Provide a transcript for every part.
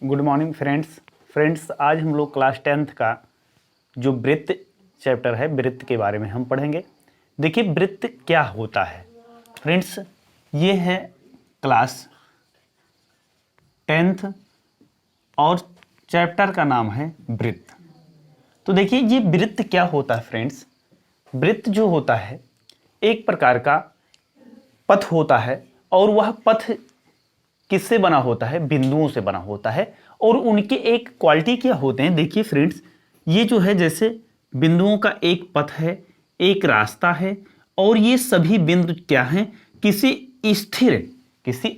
Good morning friends आज हम लोग क्लास 10th का जो वृत्त चैप्टर है वृत्त के बारे में हम पढ़ेंगे। देखिए वृत्त क्या होता है फ्रेंड्स, ये है क्लास 10th और चैप्टर का नाम है वृत्त। तो देखिए ये वृत्त क्या होता है फ्रेंड्स, वृत्त जो होता है एक प्रकार का पथ होता है और वह पथ किससे बना होता है, बिंदुओं से बना होता है और उनके एक क्वालिटी क्या होते हैं। देखिए फ्रेंड्स ये जो है जैसे बिंदुओं का एक पथ है, एक रास्ता है और ये सभी बिंदु क्या हैं, किसी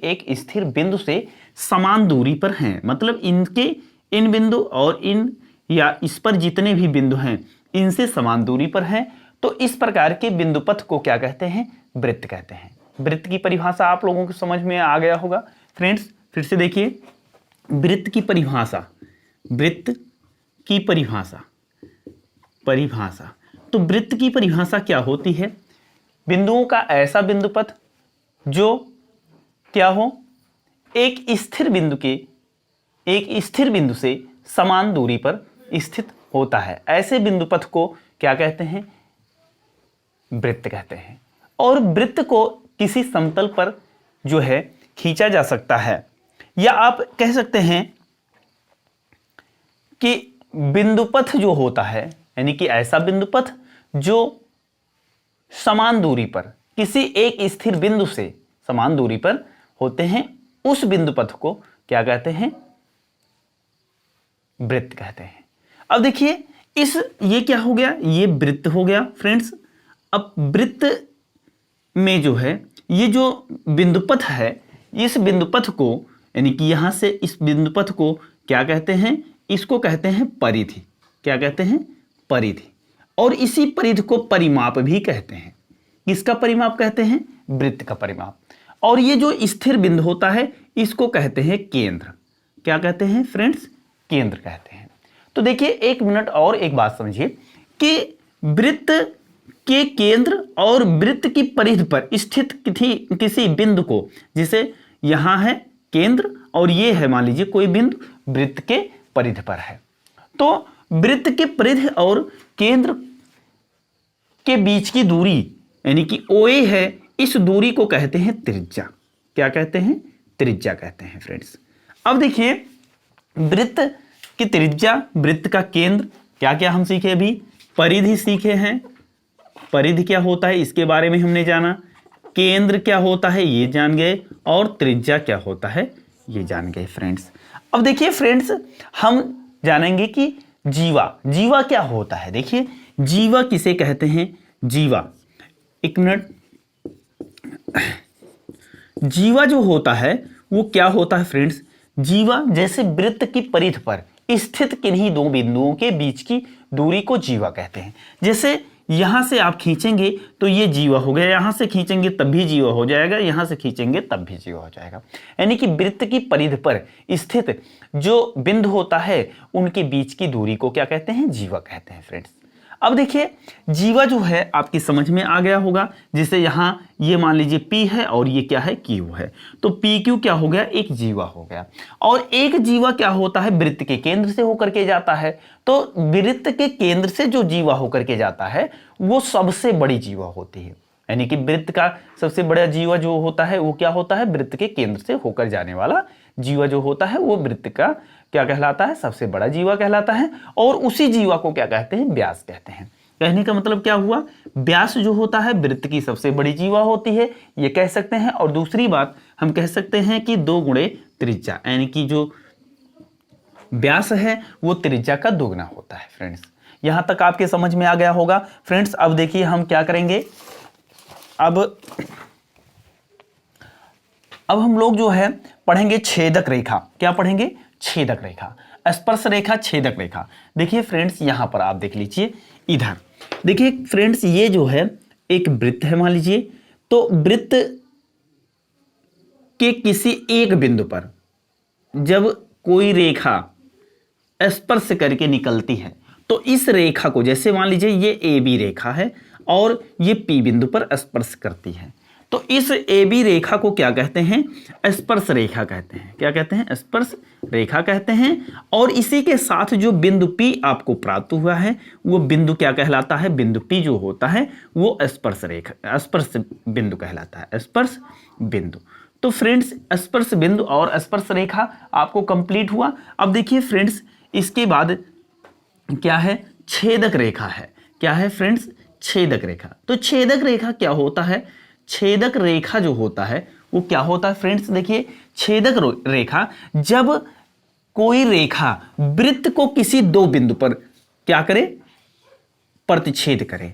एक स्थिर बिंदु से समान दूरी पर हैं। मतलब इनके इन बिंदु और इन या इस पर जितने भी बिंदु हैं इनसे समान दूरी पर हैं। तो इस प्रकार के बिंदु पथ को क्या कहते हैं, वृत्त कहते हैं। वृत्त की परिभाषा आप लोगों को समझ में आ गया होगा फ्रेंड्स। फिर से देखिए वृत्त की परिभाषा, तो वृत्त की परिभाषा क्या होती है, बिंदुओं का ऐसा बिंदु पथ जो क्या हो, एक स्थिर बिंदु से समान दूरी पर स्थित होता है। ऐसे बिंदु पथ को क्या कहते हैं, वृत्त कहते हैं। और वृत्त को किसी समतल पर जो है खींचा जा सकता है, या आप कह सकते हैं कि बिंदुपथ जो होता है यानी कि ऐसा बिंदुपथ जो समान दूरी पर किसी एक स्थिर बिंदु से समान दूरी पर होते हैं, उस बिंदुपथ को क्या कहते हैं, वृत्त कहते हैं। अब देखिए ये क्या हो गया, ये वृत्त हो गया फ्रेंड्स। अब वृत्त में जो है ये जो बिंदुपथ है, इस बिंदुपथ को यानी कि यहां से इस बिंदुपथ को क्या कहते हैं, इसको कहते हैं परिधि। क्या कहते हैं, परिधि। और इसी परिधि को परिमाप भी कहते हैं। किसका परिमाप कहते हैं, वृत्त का परिमाप। और ये जो स्थिर बिंदु होता है इसको कहते हैं केंद्र। क्या कहते हैं फ्रेंड्स, केंद्र कहते हैं। तो देखिए एक मिनट और एक बात समझिए कि वृत्त के केंद्र और वृत्त की परिधि पर स्थित किसी बिंदु को, जैसे यहां है केंद्र और ये है मान लीजिए कोई बिंदु वृत्त के परिधि पर है, तो वृत्त के परिधि और केंद्र के बीच की दूरी यानी कि OA है, इस दूरी को कहते हैं त्रिज्या। क्या कहते हैं, त्रिज्या कहते हैं फ्रेंड्स। अब देखिए वृत्त की त्रिज्या, वृत्त का केंद्र, क्या क्या हम सीखे अभी, परिधि सीखे हैं। परिधि क्या होता है इसके बारे में हमने जाना, केंद्र क्या होता है ये जान गए और त्रिज्या क्या होता है ये जान गए फ्रेंड्स। अब देखिए फ्रेंड्स हम जानेंगे कि जीवा क्या होता है। देखिए जीवा किसे कहते हैं, जीवा, एक मिनट, जीवा जो होता है वो क्या होता है फ्रेंड्स, जीवा जैसे वृत्त की परिधि पर स्थित किन्हीं दो बिंदुओं के बीच की दूरी को जीवा कहते हैं। जैसे यहां से आप खींचेंगे तो ये जीवा हो गया, यहां से खींचेंगे तब भी जीवा हो जाएगा, यहां से खींचेंगे तब भी जीवा हो जाएगा। यानी कि वृत्त की परिधि पर स्थित जो बिंदु होता है उनके बीच की दूरी को क्या कहते हैं, जीवा कहते हैं फ्रेंड्स। अब देखिए जीवा जो है आपकी समझ में आ गया होगा। जैसे यहां ये मान लीजिए P है और ये क्या है, Q है, तो PQ क्या हो गया, एक जीवा हो गया। और एक जीवा क्या होता है, वृत्त के केंद्र से होकर के जाता है। तो वृत्त के केंद्र से जो जीवा होकर के जाता है वो सबसे बड़ी जीवा होती है। यानी कि वृत्त का सबसे बड़ा जीवा जो होता है वो क्या होता है, वृत्त के केंद्र से होकर जाने वाला जीवा जो होता है वो वृत्त का क्या कहलाता है, सबसे बड़ा जीवा कहलाता है। और उसी जीवा को क्या कहते हैं, व्यास कहते हैं। कहने का मतलब क्या हुआ, व्यास जो होता है वृत्त की सबसे बड़ी जीवा होती है, ये कह सकते हैं। और दूसरी बात हम कह सकते हैं कि 2 गुणे त्रिज्या, यानी कि जो व्यास है वो त्रिज्या का दोगुना होता है फ्रेंड्स। यहां तक आपके समझ में आ गया होगा फ्रेंड्स। अब देखिए हम क्या करेंगे, अब हम लोग जो है पढ़ेंगे छेदक रेखा। क्या पढ़ेंगे, छेदक रेखा, स्पर्श रेखा, छेदक रेखा। देखिए फ्रेंड्स यहां पर आप देख लीजिए, इधर देखिए फ्रेंड्स ये जो है एक वृत्त है मान लीजिए, तो वृत्त के किसी एक बिंदु पर जब कोई रेखा स्पर्श करके निकलती है तो इस रेखा को, जैसे मान लीजिए ये AB रेखा है और ये P बिंदु पर स्पर्श करती है, तो इस AB रेखा को क्या कहते हैं? स्पर्श रेखा कहते हैं। क्या कहते हैं? स्पर्श रेखा कहते हैं। और इसी के साथ जो बिंदु P आपको प्राप्त हुआ है वो बिंदु क्या कहलाता है? बिंदु P जो होता है वो स्पर्श रेखा, स्पर्श बिंदु कहलाता है, स्पर्श बिंदु। तो फ्रेंड्स स्पर्श बिंदु और स्पर्श रेखा आपको कंप्लीट हुआ। अब देखिए फ्रेंड्स इसके बाद क्या है? छेदक रेखा है। क्या है फ्रेंड्स? छेदक रेखा। तो छेदक रेखा क्या होता है? छेदक रेखा जो होता है वो क्या होता है फ्रेंड्स? देखिए छेदक रेखा, जब कोई रेखा वृत्त को किसी दो बिंदु पर क्या करे? प्रतिच्छेद करे।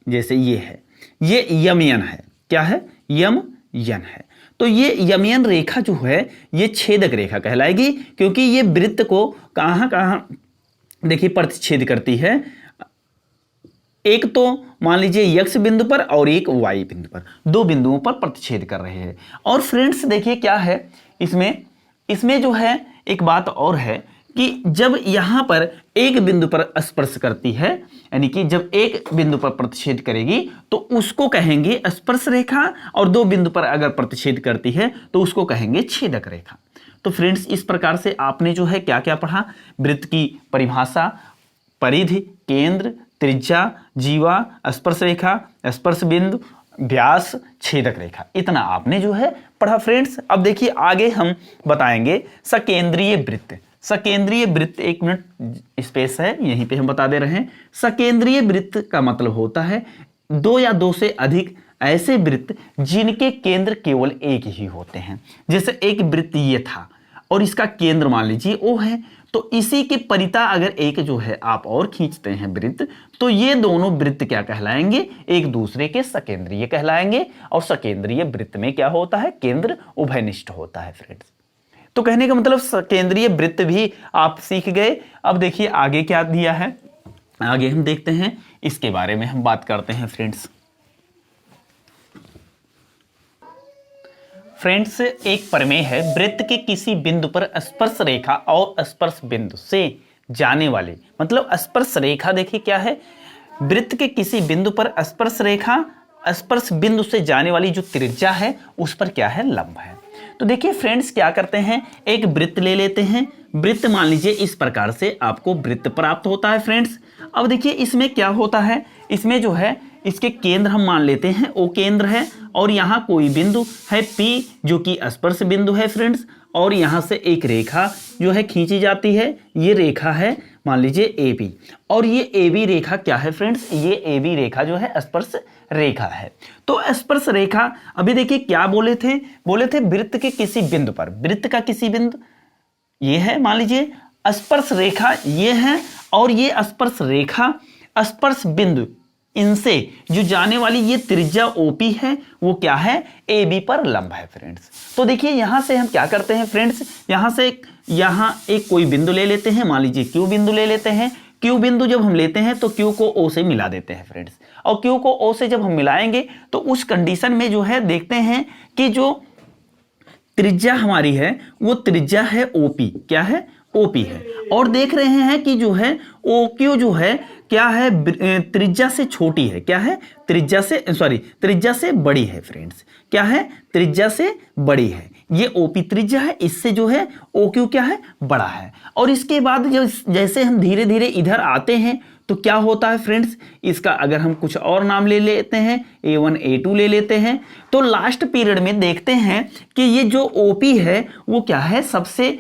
जैसे ये है, ये यमयन है। क्या है? यमयन है। तो ये यमयन रेखा जो है ये छेदक रेखा कहलाएगी, क्योंकि ये वृत्त को कहां कहां देखिए प्रतिच्छेद करती है। एक तो मान लीजिए x बिंदु पर और एक y बिंदु पर, दो बिंदुओं पर प्रतिच्छेद कर रहे हैं। और फ्रेंड्स देखिए क्या है इसमें जो है एक बात और है कि जब यहां पर एक बिंदु पर स्पर्श करती है, यानी कि जब एक बिंदु पर प्रतिच्छेद करेगी तो उसको कहेंगे स्पर्श रेखा, और दो बिंदु पर अगर प्रतिच्छेद करती है तो उसको कहेंगे छेदक रेखा। तो फ्रेंड्स इस प्रकार से आपने जो है क्या क्या पढ़ा? वृत्त की परिभाषा, परिधि, केंद्र, त्रिज्या, जीवा, स्पर्श रेखा, स्पर्श बिंदु, व्यास, छेदक रेखा, इतना आपने जो है पढ़ा फ्रेंड्स। अब देखिए आगे हम बताएंगे सकेंद्रीय वृत्त। सकेंद्रीय वृत्त, एक मिनट स्पेस है यहीं पे हम बता दे रहे हैं। सकेंद्रीय वृत्त का मतलब होता है दो या दो से अधिक ऐसे वृत्त जिनके केंद्र केवल एक ही होते हैं। जैसे एक वृत्त ये था और इसका केंद्र मान लीजिए O है, तो इसी के परिता अगर एक जो है आप और खींचते हैं वृत्त, तो ये दोनों वृत्त क्या कहलाएंगे? एक दूसरे के सकेंद्रीय कहलाएंगे। और सकेंद्रीय वृत्त में क्या होता है? केंद्र उभयनिष्ठ होता है फ्रेंड्स। तो कहने का मतलब सकेंद्रीय वृत्त भी आप सीख गए। अब देखिए आगे क्या दिया है, आगे हम देखते हैं, इसके बारे में हम बात करते हैं फ्रेंड्स। फ्रेंड्स एक प्रमेय है, वृत्त के किसी बिंदु पर स्पर्श रेखा और स्पर्श बिंदु से जाने वाली, मतलब स्पर्श रेखा देखिए क्या है? वृत्त के किसी बिंदु पर स्पर्श रेखा स्पर्श बिंदु से जाने वाली जो त्रिज्या है उस पर क्या है? लंब है। तो देखिए फ्रेंड्स क्या करते हैं, एक वृत्त ले लेते हैं। वृत्त मान लीजिए इस प्रकार से आपको वृत्त प्राप्त होता है फ्रेंड्स। अब देखिए इसमें क्या होता है, इसमें जो है इसके केंद्र हम मान लेते हैं O केंद्र है, और यहाँ कोई बिंदु है P जो कि स्पर्श बिंदु है फ्रेंड्स, और यहाँ से एक रेखा जो है खींची जाती है, ये रेखा है मान लीजिए AB, और ये AB रेखा क्या है फ्रेंड्स? ये AB रेखा जो है स्पर्श रेखा है। तो स्पर्श रेखा अभी देखिए क्या बोले थे वृत्त के किसी बिंदु पर, वृत्त का किसी बिंदु ये है मान लीजिए, स्पर्श रेखा ये है, और ये स्पर्श रेखा स्पर्श बिंदु, इनसे जो जाने वाली ये त्रिज्या OP है वो क्या है? AB पर लंब है फ्रेंड्स। तो देखिए यहां से हम क्या करते हैं फ्रेंड्स, यहां एक कोई बिंदु ले लेते हैं, मान लीजिए Q बिंदु ले लेते हैं। Q बिंदु जब हम लेते हैं तो Q को O से मिला देते हैं फ्रेंड्स, और Q को O से जब हम मिलाएंगे तो उस कंडीशन में जो है देखते हैं कि जो त्रिज्या हमारी है वो त्रिज्या है OP, क्या है? OP है। और देख रहे हैं कि जो है OQ जो है क्या है? त्रिज्या से छोटी है। क्या है? त्रिज्या से बड़ी है फ्रेंड्स। क्या है? त्रिज्या से बड़ी है। ये OP त्रिज्या है, इससे जो है OQ क्या है? बड़ा है। और इसके बाद जैसे हम धीरे धीरे इधर आते हैं तो क्या होता है फ्रेंड्स, इसका अगर हम कुछ और नाम ले लेते हैं, A1 A2 ले लेते हैं, तो लास्ट पीरियड में देखते हैं कि ये जो OP है वो क्या है? सबसे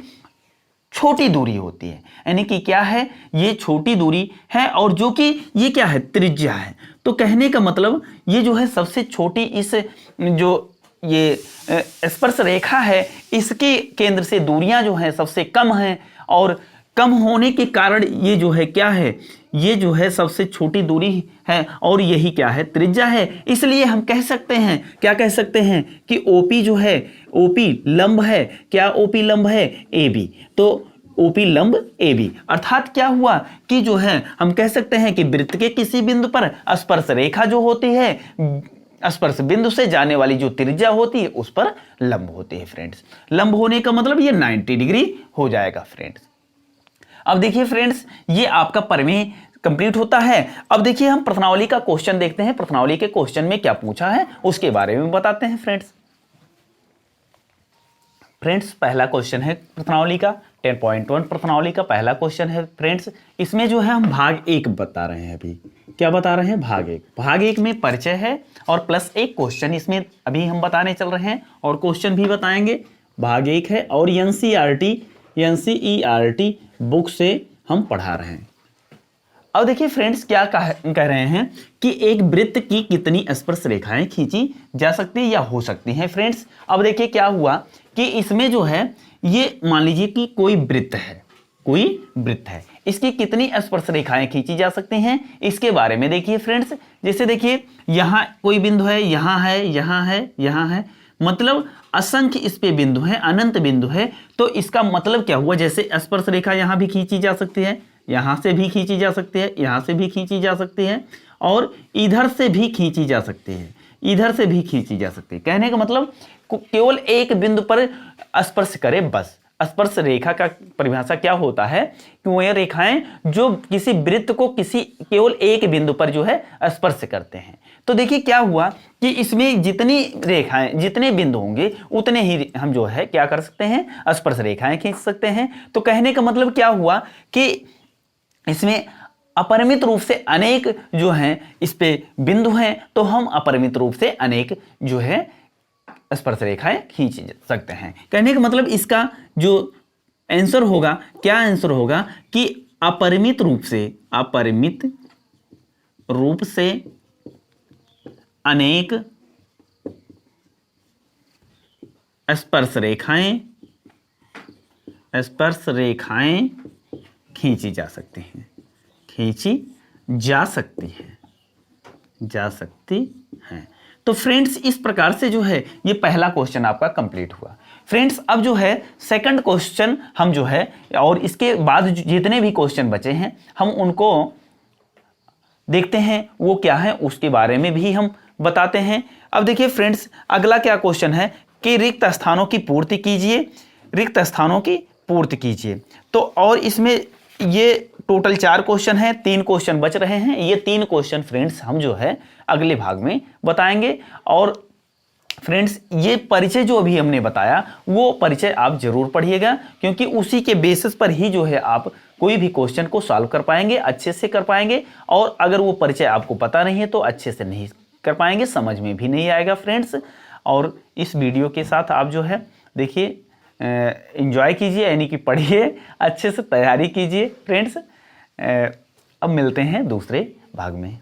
छोटी दूरी होती है, यानी कि क्या है? ये छोटी दूरी है, और जो कि ये क्या है? त्रिज्या है। तो कहने का मतलब ये जो है सबसे छोटी, इस जो ये स्पर्श रेखा है इसके केंद्र से दूरियां जो है सबसे कम हैं, और कम होने के कारण ये जो है क्या है? ये जो है सबसे छोटी दूरी है, और यही क्या है? त्रिज्या है। इसलिए हम कह सकते हैं, क्या कह सकते हैं कि OP जो है OP लंब है। क्या OP लंब है? AB। तो OP लंब AB, अर्थात क्या हुआ कि जो है हम कह सकते हैं कि वृत्त के किसी बिंदु पर स्पर्श रेखा जो होती है स्पर्श बिंदु से जाने वाली जो त्रिज्या होती है उस पर लंब होती है फ्रेंड्स। लंब होने का मतलब ये 90 डिग्री हो जाएगा फ्रेंड्स। अब देखिए फ्रेंड्स ये आपका प्रमेय कंप्लीट होता है। अब देखिए हम प्रश्नावली का क्वेश्चन देखते हैं, प्रश्नावली के क्वेश्चन में क्या पूछा है उसके बारे में बताते हैं फ्रेंड्स। पहला क्वेश्चन है प्रश्नावली का 10.1 प्रश्नावली का पहला क्वेश्चन है फ्रेंड्स। इसमें जो है हम भाग 1 बता रहे हैं। अभी क्या बता रहे हैं? भाग एक में परिचय है और प्लस एक क्वेश्चन इसमें अभी हम बताने चल रहे हैं और क्वेश्चन भी बताएंगे। भाग 1 है और एनसीईआरटी बुक से हम पढ़ा रहे हैं। अब देखिए फ्रेंड्स क्या कह रहे हैं कि एक वृत्त की कितनी स्पर्श रेखाएं खींची जा सकती या हो सकती हैं फ्रेंड्स। अब देखिए क्या हुआ कि इसमें जो है ये मान लीजिए कि कोई वृत्त है, इसकी कितनी स्पर्श रेखाएं खींची जा सकती हैं इसके बारे में देखिए फ्रेंड्स। जैसे देखिए यहाँ कोई बिंदु है, यहाँ है, यहाँ है, यहाँ है, मतलब असंख्य इस पे बिंदु है, अनंत बिंदु है। तो इसका मतलब क्या हुआ, जैसे स्पर्श रेखा यहाँ भी खींची जा सकती है, यहाँ से भी खींची जा सकती है, यहाँ से भी खींची जा सकती है और इधर से भी खींची जा सकती है, इधर से भी खींची जा सकती है। कहने का मतलब केवल एक बिंदु पर स्पर्श करे बस। स्पर्श रेखा का परिभाषा क्या होता है कि वह रेखाएं जो किसी वृत्त को किसी केवल एक बिंदु पर जो है स्पर्श करते हैं। तो देखिए क्या हुआ कि इसमें जितनी रेखाएं, जितने बिंदु होंगे उतने ही हम जो है क्या कर सकते हैं, स्पर्श रेखाएं खींच सकते हैं। तो कहने का मतलब क्या हुआ कि इसमें अपरिमित रूप से अनेक जो हैं इस पे बिंदु हैं, तो हम अपरिमित रूप से अनेक जो है स्पर्श रेखाएं खींच सकते हैं। कहने का मतलब इसका जो आंसर होगा, क्या आंसर होगा कि अपरिमित रूप से अनेक स्पर्श रेखाएं खींची जा सकती हैं। तो फ्रेंड्स इस प्रकार से जो है ये पहला क्वेश्चन आपका कंप्लीट हुआ। फ्रेंड्स अब जो है सेकंड क्वेश्चन हम जो है और इसके बाद जितने भी क्वेश्चन बचे हैं हम उनको देखते हैं, वो क्या है उसके बारे में भी हम बताते हैं। अब देखिए फ्रेंड्स अगला क्या क्वेश्चन है कि रिक्त स्थानों की पूर्ति कीजिए। तो और इसमें ये टोटल 4 क्वेश्चन हैं, 3 क्वेश्चन बच रहे हैं। ये 3 क्वेश्चन फ्रेंड्स हम जो है अगले भाग में बताएंगे। और फ्रेंड्स ये परिचय जो अभी हमने बताया वो परिचय आप जरूर पढ़िएगा, क्योंकि उसी के बेसिस पर ही जो है आप कोई भी क्वेश्चन को सॉल्व कर पाएंगे, अच्छे से कर पाएंगे। और अगर वो परिचय आपको पता नहीं है तो अच्छे से नहीं कर पाएंगे, समझ में भी नहीं आएगा फ्रेंड्स। और इस वीडियो के साथ आप जो है देखिए एंजॉय कीजिए, यानी कि पढ़िए, अच्छे से तैयारी कीजिए फ्रेंड्स। अब मिलते हैं दूसरे भाग में।